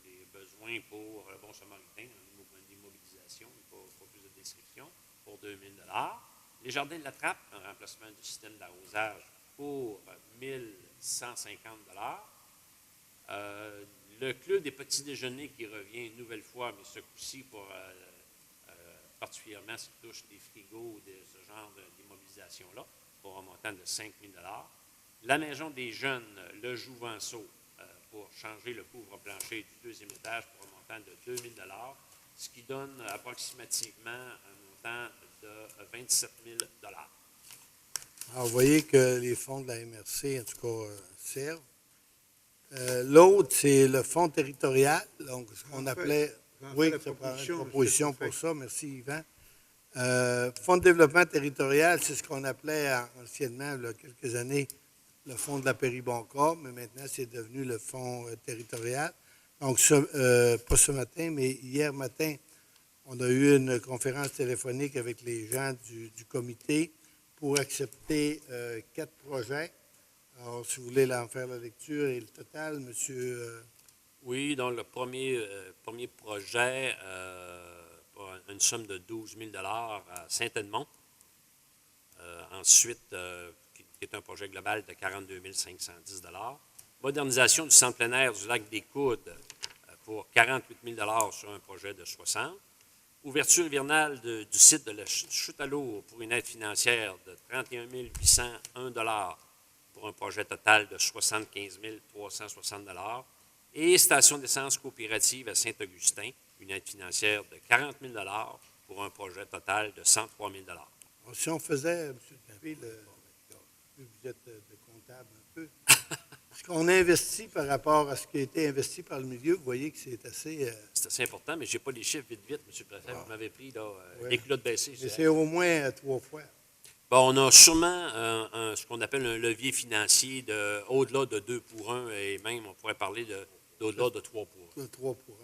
des besoins pour le Bon Samaritain en immobilisation, il faut plus de descriptions, pour 2 000 Les Jardins de la Trappe, un remplacement du système d'arrosage pour 1 150 le Club des petits déjeuners qui revient une nouvelle fois, mais ce coup-ci pour particulièrement ce qui touche des frigos, ce genre d'immobilisation-là, pour un montant de 5 000 La Maison des jeunes, le Jouvenceau, pour changer le couvre-plancher du deuxième étage pour un montant de 2 000 ce qui donne approximativement un montant de 27 000 alors, vous voyez que les fonds de la MRC, en tout cas, servent. L'autre, c'est le fonds territorial, donc ce qu'on appelait... Oui, ça prend une proposition pour ça. Merci, Yvan. Fonds de développement territorial, c'est ce qu'on appelait anciennement, il y a quelques années, le fonds de la Péribonca, mais maintenant, c'est devenu le fonds territorial. Donc, pas ce matin, mais hier matin, on a eu une conférence téléphonique avec les gens du comité pour accepter 4 projets. Alors, si vous voulez en faire la lecture et le total, monsieur... Oui, donc le premier projet, pour une somme de 12 000 à Saint-Edmond. Ensuite, qui est un projet global de 42 510 Modernisation du centre plein air du lac des Coudes pour 48 000 sur un projet de 60. Ouverture hivernale du site de la chute à l'eau pour une aide financière de 31 801 pour un projet total de 75 360 et station d'essence coopérative à Saint-Augustin, une aide financière de 40 000 pour un projet total de 103 000 Alors, si on faisait, M. Dupuis, vous êtes de comptable un peu, ce qu'on a investi par rapport à ce qui a été investi par le milieu, vous voyez que c'est assez... C'est assez important, mais je n'ai pas les chiffres vite, M. le Préfet. Vous m'avez pris les culottes baissées. Mais c'est au moins 3 fois. Bon, on a sûrement ce qu'on appelle un levier financier au-delà de 2 pour 1 et même, on pourrait parler d'au-delà de 3 pour 1. De 3 pour 1.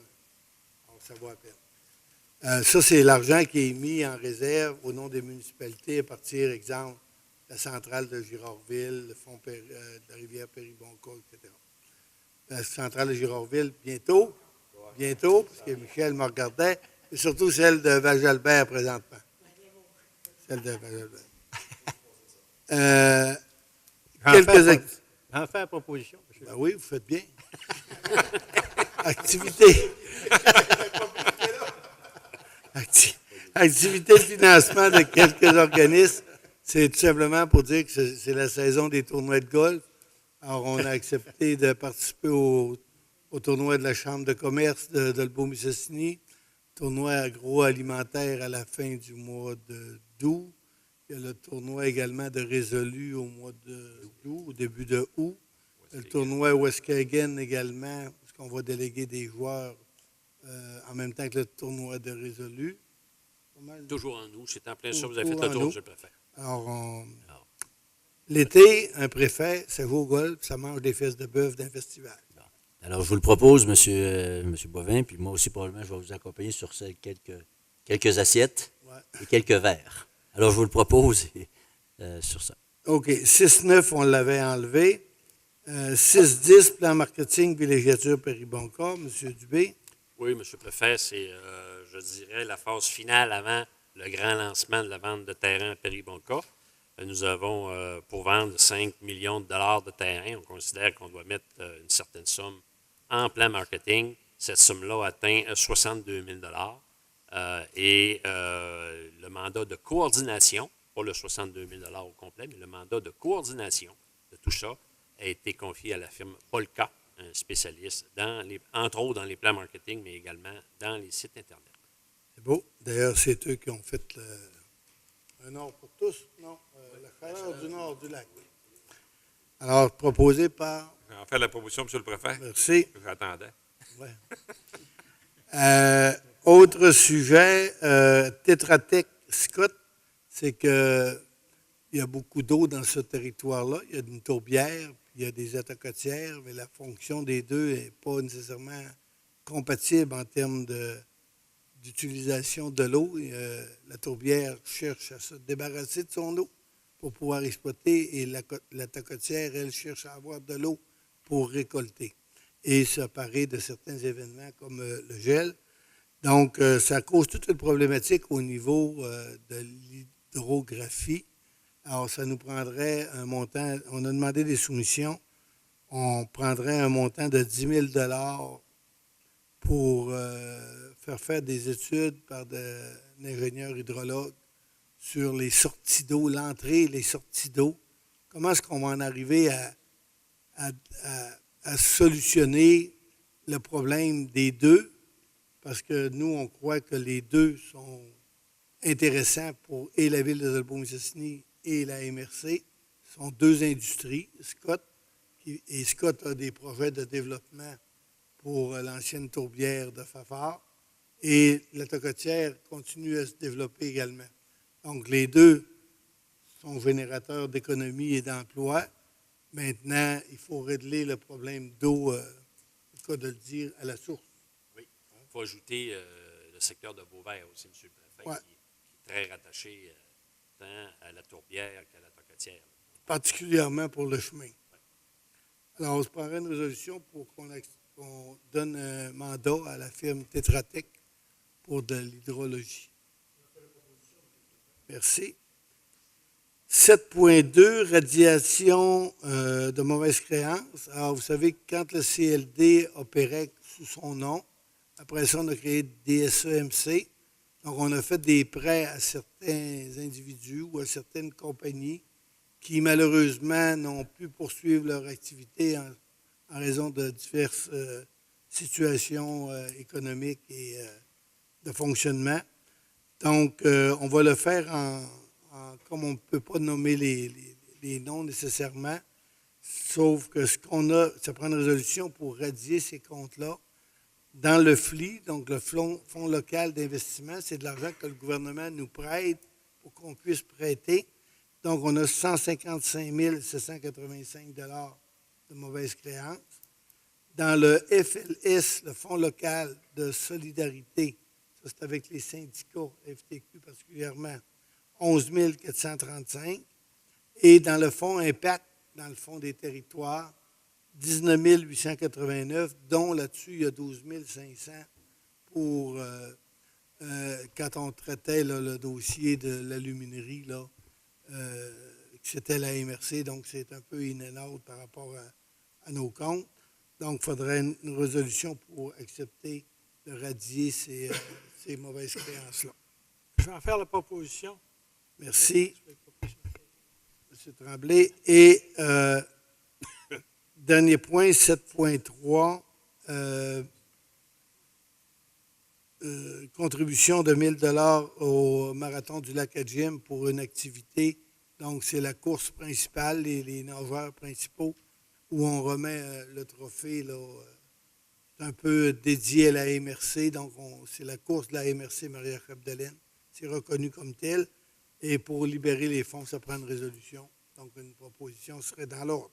Alors, ça vaut à peine. Ça, c'est l'argent qui est mis en réserve au nom des municipalités à partir, exemple, la centrale de Girardville, le fonds de la rivière Péribonca, etc. La centrale de Girardville, bientôt, parce que Michel me regardait, et surtout celle de Val-Jalbert présentement. Celle de Val-Jalbert. J'en fais la proposition, monsieur. Ben oui, vous faites bien. Activité. Activité de financement de quelques organismes, c'est tout simplement pour dire que c'est la saison des tournois de golf. Alors, on a accepté de participer au tournoi de la Chambre de commerce de Dolbeau-Mistassini, tournoi agroalimentaire à la fin du mois d'août. Il y a le tournoi également de Résolu au mois d'août, au début de août. Le tournoi Westkagen également, parce qu'on va déléguer des joueurs en même temps que le tournoi de Résolu. Toujours en août, c'est en plein ça, vous avez fait le tour, M. le Préfet. Alors, l'été, un préfet, ça joue au golf, ça mange des fesses de bœuf d'un festival. Alors, je vous le propose, M. Boivin, puis moi aussi, probablement, je vais vous accompagner sur quelques assiettes et quelques verres. Alors, je vous le propose sur ça. OK. 6-9, on l'avait enlevé. 6-10, plan marketing, villégiature Péribonca, M. Dubé. Oui, M. le Préfet, c'est, je dirais, la phase finale avant le grand lancement de la vente de terrain à Péribonca. Nous avons, pour vendre 5 millions de dollars de terrain, on considère qu'on doit mettre une certaine somme en plan marketing. Cette somme-là atteint 62 000 dollars. Et le mandat de coordination, pas le 62 000 au complet, mais le mandat de coordination de tout ça a été confié à la firme Polka, un spécialiste, entre autres dans les plans marketing, mais également dans les sites Internet. C'est beau. D'ailleurs, c'est eux qui ont fait un Nord pour tous, non? La chaleur du nord du lac. Alors, proposé par... En fait, la proposition, M. le Préfet. Merci. J'attendais. Ouais. Autre sujet, Tetra Tech Scott, c'est que il y a beaucoup d'eau dans ce territoire-là. Il y a une tourbière, puis il y a des attacotières, mais la fonction des deux n'est pas nécessairement compatible en termes d'utilisation de l'eau. La tourbière cherche à se débarrasser de son eau pour pouvoir exploiter et l'attacotière, elle, cherche à avoir de l'eau pour récolter et se parer de certains événements comme le gel. Donc, ça cause toute une problématique au niveau de l'hydrographie. Alors, ça nous prendrait un montant, on a demandé des soumissions, on prendrait un montant de 10 000 pour faire des études par un ingénieur hydrologue sur les sorties d'eau, l'entrée et les sorties d'eau. Comment est-ce qu'on va en arriver à solutionner le problème des deux? Parce que nous, on croit que les deux sont intéressants pour et la ville de Dolbeau-Mistassini et la MRC. Ce sont deux industries. Scott a des projets de développement pour l'ancienne tourbière de Fafard. Et la tocotière continue à se développer également. Donc, les deux sont générateurs d'économie et d'emploi. Maintenant, il faut régler le problème d'eau, le cas de le dire, à la source. Oui. Il faut ajouter le secteur de Beauvert aussi, M. le Préfet, Ouais. qui est très rattaché tant à la tourbière qu'à la tocotière. Particulièrement pour le chemin. Alors, on se prendrait une résolution pour qu'on donne un mandat à la firme Tetra Tech pour de l'hydrologie. Merci. 7.2, radiation de mauvaise créance. Alors, vous savez que quand le CLD opérait sous son nom, après ça, on a créé DSEMC. Donc, on a fait des prêts à certains individus ou à certaines compagnies qui, malheureusement, n'ont pu poursuivre leur activité en raison de diverses situations économiques et de fonctionnement. Donc, on va le faire comme on ne peut pas nommer les noms nécessairement, sauf que ce qu'on a, ça prend une résolution pour radier ces comptes-là dans le FLI, donc le Fonds local d'investissement. C'est de l'argent que le gouvernement nous prête pour qu'on puisse prêter. Donc, on a 155 785 de mauvaises créances. Dans le FLS, le Fonds local de solidarité, ça c'est avec les syndicats, FTQ particulièrement, 11 435. Et dans le Fonds Impact, dans le Fonds des territoires, 19 889, dont là-dessus, il y a 12 500 pour quand on traitait là, le dossier de l'aluminerie, là, c'était la MRC, donc c'est un peu in and out par rapport à nos comptes. Donc, il faudrait une résolution pour accepter de radier ces mauvaises créances-là. Je vais en faire la proposition. Merci, M. Tremblay. Et dernier point, 7.3, contribution de 1 000 au Marathon du Lac Adjim pour une activité. Donc, c'est la course principale, les nageurs principaux, où on remet le trophée, là, c'est un peu dédié à la MRC. Donc, c'est la course de la MRC Maria-Chapdelaine. C'est reconnu comme tel. Et pour libérer les fonds, ça prend une résolution. Donc, une proposition serait dans l'ordre.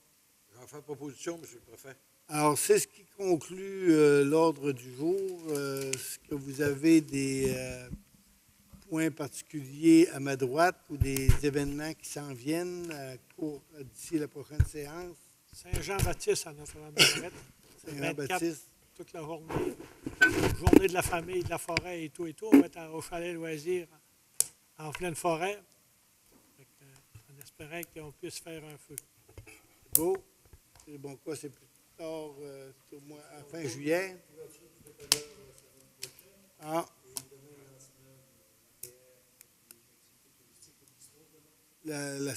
J'en fais proposition, M. le Préfet. Alors, c'est ce qui conclut l'ordre du jour. Est-ce que vous avez des points particuliers à ma droite ou des événements qui s'en viennent d'ici la prochaine séance? Saint-Jean-Baptiste à Notre-Dame-de-Lorette. Saint-Jean-Baptiste. Toute la journée. Journée de la famille, de la forêt et tout et tout. On va être au chalet loisir en pleine forêt. On espérait qu'on puisse faire un feu. C'est beau. C'est bon quoi, c'est plus tard, c'est au mois, à fin juillet. Ah.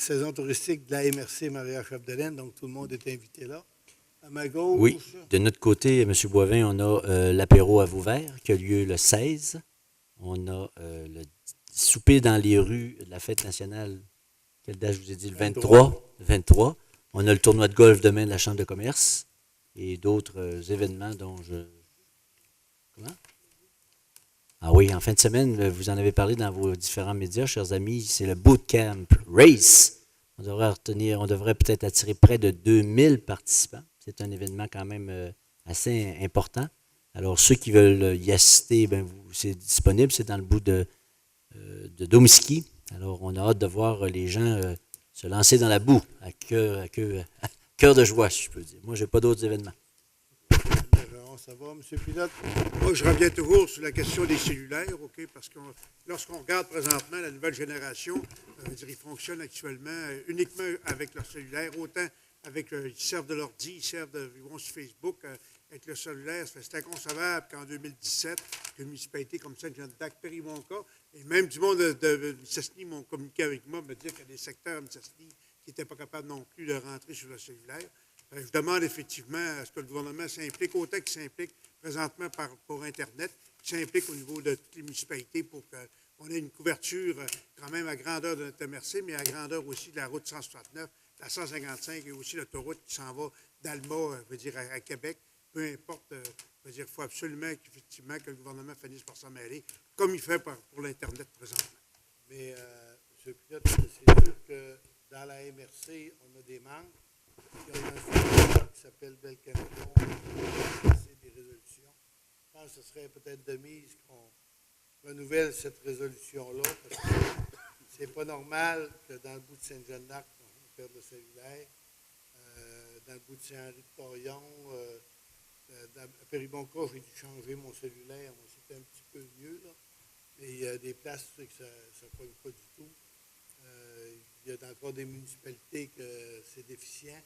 saison touristique de la MRC Maria-Chapdelaine, donc tout le monde est invité là. À ma gauche, Oui, de notre côté, M. Boivin, on a l'apéro à Vauvert qui a lieu le 16. On a le souper dans les rues de la fête nationale. Quelle date je vous ai dit? Le 23. 23. On a le tournoi de golf demain de la Chambre de commerce et d'autres événements dont je... Comment? Ah oui, en fin de semaine, vous en avez parlé dans vos différents médias, chers amis, c'est le Bootcamp Race. On devrait peut-être attirer près de 2000 participants. C'est un événement quand même assez important. Alors, ceux qui veulent y assister, c'est disponible, c'est dans le bout de Domiski. Alors, on a hâte de voir les gens se lancer dans la boue à cœur de joie, si je peux dire. Moi, je n'ai pas d'autres événements. Ça va, M. Pilote? Moi, je reviens toujours sur la question des cellulaires, OK? Parce que lorsqu'on regarde présentement la nouvelle génération, ils fonctionnent actuellement uniquement avec leur cellulaire, autant ils servent de l'ordi, ils vont sur Facebook avec le cellulaire. C'est inconcevable qu'en 2017, qu'une municipalité comme Saint-Jean-de-Dac, Périmonca, et même du monde de Mistassini m'ont communiqué avec moi, me dire qu'il y a des secteurs à Mistassini qui n'étaient pas capables non plus de rentrer sur le cellulaire. Je demande effectivement à ce que le gouvernement s'implique, autant qu'il s'implique présentement pour Internet, qu'il s'implique au niveau de toutes les municipalités pour qu'on ait une couverture quand même à grandeur de notre MRC, mais à grandeur aussi de la route 169, la 155 et aussi l'autoroute qui s'en va d'Alma, à Québec. Peu importe, il faut absolument qu'effectivement que le gouvernement finisse par s'en mêler, comme il fait pour l'Internet présentement. Mais, M. Pilote, c'est sûr que dans la MRC, on a des membres. Il y a un fonds qui s'appelle Bel Canada, c'est des résolutions. Je pense que ce serait peut-être de mise qu'on renouvelle cette résolution-là, parce que c'est pas normal que dans le bout de Saint-Jean-d'Arc, on perde le cellulaire. Dans le bout de Saint-Henri-de-Porion, à Péribonca, j'ai dû changer mon cellulaire. Moi, c'était un petit peu mieux, là. Mais il y a des places où ça ne pogne pas du tout. Il y a encore des municipalités que c'est déficient.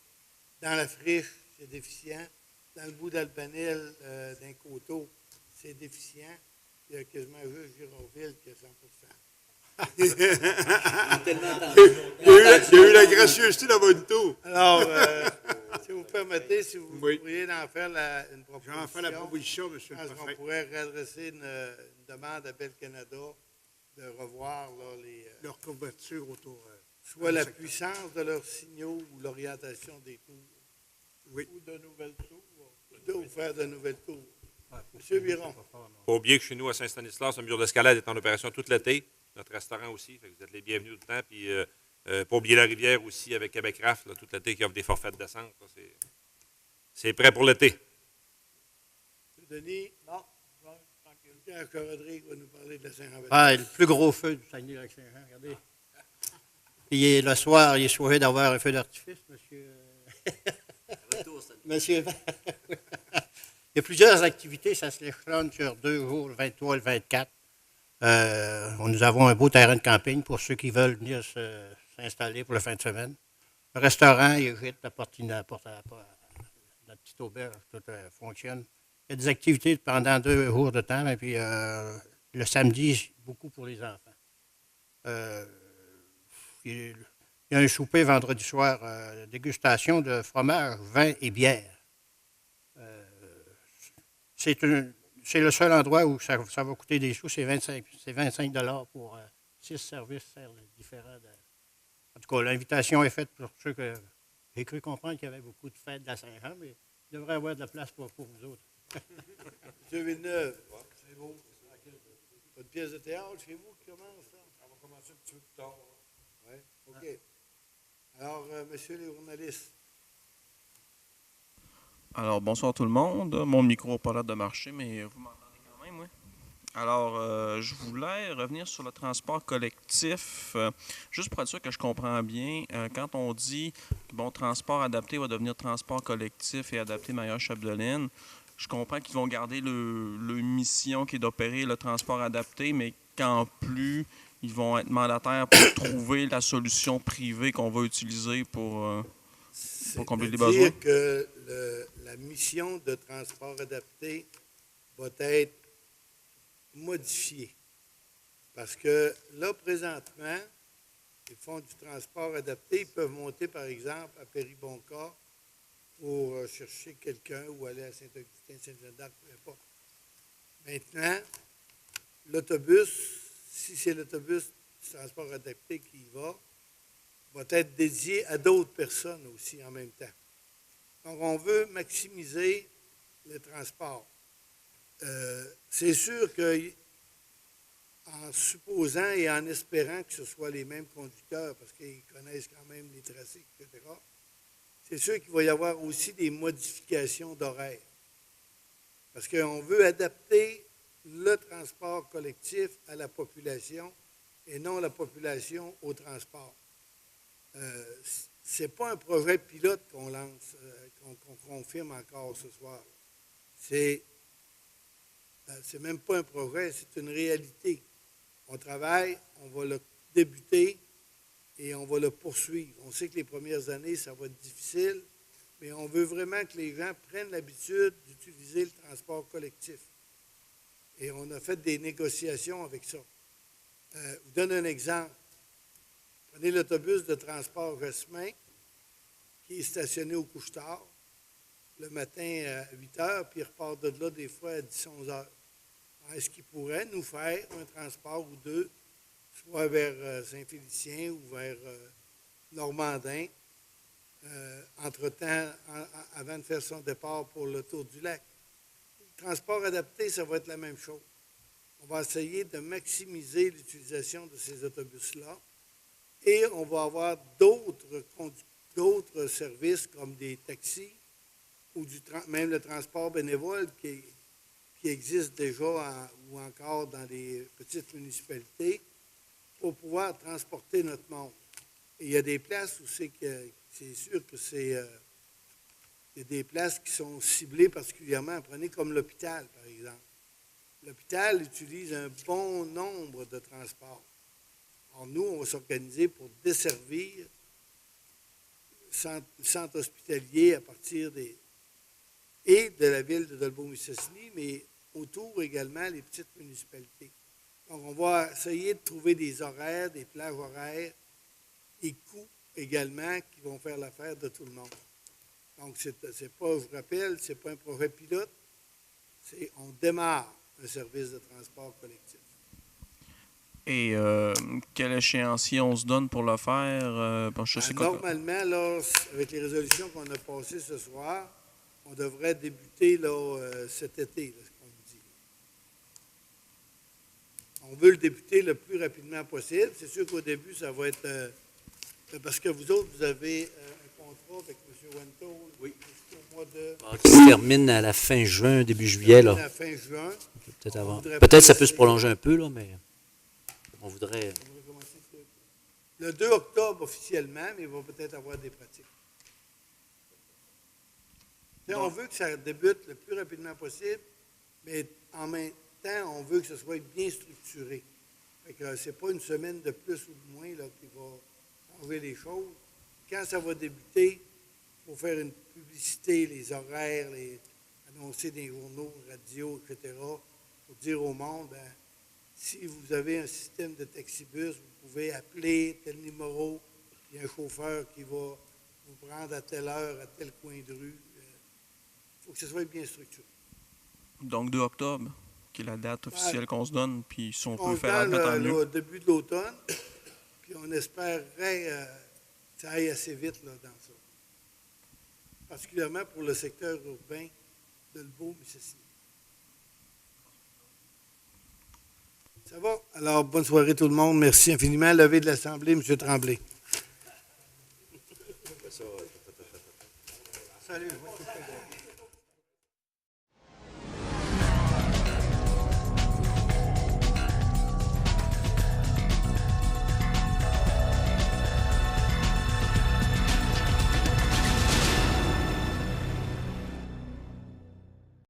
Dans la Friche, c'est déficient. Dans le bout d'Albanel, d'un coteau, c'est déficient. Il y a quasiment juste Gironville qui a 100%. Il y a eu la gracieuseté dans votre tour. Alors, si vous permettez, si vous pourriez en faire une proposition. J'en fais la proposition, M. le On Préfet. pourrait réadresser une demande à Bel Canada de revoir là, Leur couverture autour. soit la puissance de leurs signaux ou l'orientation des tours. Oui. Ou de nouvelles tours. Ou faire de nouvelles tours. Monsieur Biron. Pas oublier que chez nous, à Saint-Stanislas, le mur d'escalade est en opération tout l'été. Notre restaurant aussi. Fait que vous êtes les bienvenus tout le temps. Puis, pas oublier la rivière aussi avec Québec Raft, là, tout l'été, qui offre des forfaits de descente. Là, c'est prêt pour l'été. M. Denis. Non. Pierre Corrodrigue va nous parler de la Saint-Jean-Baptiste. Ah, le plus gros feu du Saguenay-Lac-Saint-Jean, regardez. Puis le soir, il est souhaité d'avoir un feu d'artifice, monsieur. Monsieur. Il y a plusieurs activités, ça se l'échelonne sur 2 jours, le 23 et le 24. Nous avons un beau terrain de camping pour ceux qui veulent venir s'installer pour la fin de semaine. Le restaurant, il est gîte, la petite auberge, tout fonctionne. Il y a des activités pendant 2 jours de temps, et puis le samedi, beaucoup pour les enfants. Il y a un souper vendredi soir, dégustation de fromage, vin et bière. C'est le seul endroit où ça va coûter des sous, c'est 25 $ pour 6 services différents. En tout cas, l'invitation est faite pour ceux que j'ai cru comprendre qu'il y avait beaucoup de fêtes de la Saint-Jean, mais il devrait y avoir de la place pour vous autres. M. Villeneuve. C'est beau. Pas de pièce de théâtre chez vous qui commence, là? On va commencer un petit peu plus tard. Oui, OK. Alors, messieurs les journalistes. Alors, bonsoir tout le monde. Mon micro n'a pas l'air de marcher, mais vous m'entendez quand même, oui? Alors, je voulais revenir sur le transport collectif, juste pour être sûr que je comprends bien. Quand on dit que transport adapté va devenir transport collectif et adapté Maria-Chapdelaine, je comprends qu'ils vont garder le mission qui est d'opérer le transport adapté, mais qu'en plus, ils vont être mandataires pour trouver la solution privée qu'on va utiliser pour combler les besoins. C'est-à-dire que la mission de transport adapté va être modifiée. Parce que là, présentement, Ils font du transport adapté. Ils peuvent monter, par exemple, à Péribonca pour chercher quelqu'un ou aller à Saint-Augustin, Saint-Jean d'Arc, peu importe. Maintenant, l'autobus, si c'est l'autobus du transport adapté qui y va être dédié à d'autres personnes aussi en même temps. Donc, on veut maximiser le transport. C'est sûr que, en supposant et en espérant que ce soit les mêmes conducteurs, parce qu'ils connaissent quand même les tracés, etc., c'est sûr qu'il va y avoir aussi des modifications d'horaire. Parce qu'on veut adapter le transport collectif à la population et non la population au transport. Ce n'est pas un projet pilote qu'on lance, qu'on confirme encore ce soir. C'est même pas un projet, c'est une réalité. On travaille, on va le débuter et on va le poursuivre. On sait que les premières années, ça va être difficile, mais on veut vraiment que les gens prennent l'habitude d'utiliser le transport collectif. Et on a fait des négociations avec ça. Je vous donne un exemple. Prenez l'autobus de transport Jasmin qui est stationné au couche-tard le matin à 8 heures, puis il repart de là des fois à 10-11 heures. Est-ce qu'il pourrait nous faire un transport ou deux, soit vers Saint-Félicien ou vers Normandin, entre-temps, avant de faire son départ pour le Tour du Lac? Le transport adapté, ça va être la même chose. On va essayer de maximiser l'utilisation de ces autobus-là et on va avoir d'autres services comme des taxis ou même le transport bénévole qui existe déjà ou encore dans les petites municipalités pour pouvoir transporter notre monde. Et il y a des places où c'est sûr que il y a des places qui sont ciblées particulièrement. Prenez comme l'hôpital, par exemple. L'hôpital utilise un bon nombre de transports. Alors, nous, on va s'organiser pour desservir le centre hospitalier à partir de la ville de Dolbeau-Mistassini, mais autour également les petites municipalités. Donc, on va essayer de trouver des horaires, des plages horaires et coûts également qui vont faire l'affaire de tout le monde. Donc, c'est pas, je vous rappelle, ce n'est pas un projet pilote, on démarre un service de transport collectif. Et quel échéancier on se donne pour le faire? Normalement, là, avec les résolutions qu'on a passées ce soir, on devrait débuter là, cet été, là, ce qu'on nous dit. On veut le débuter le plus rapidement possible. C'est sûr qu'au début, ça va être... parce que vous autres, vous avez un contrat avec M. Wento jusqu'au mois de... Qui se termine à la fin juin, début juillet. Là. À la fin juin. Peut-être avant. Peut-être ça peut se prolonger un peu, là, mais on voudrait... Le 2 octobre officiellement, mais il va peut-être avoir des pratiques. On veut que ça débute le plus rapidement possible, mais en même temps, on veut que ce soit bien structuré. Ce n'est pas une semaine de plus ou de moins là, qui va changer les choses. Quand ça va débuter, il faut faire une publicité, les horaires, annoncer dans les journaux, radio, etc., pour dire au monde, si vous avez un système de taxibus, vous pouvez appeler tel numéro, il y a un chauffeur qui va vous prendre à telle heure, à tel coin de rue. Il faut que ce soit bien structuré. Donc 2 octobre, qui est la date officielle qu'on se donne, puis si on peut le faire tant mieux. Au début de l'automne, puis on espérerait que ça aille assez vite là, dans ça. Particulièrement pour le secteur urbain de Dolbeau-Mistassini. Ça va? Alors, bonne soirée tout le monde. Merci infiniment. Levée de l'Assemblée, M. Tremblay. Salut.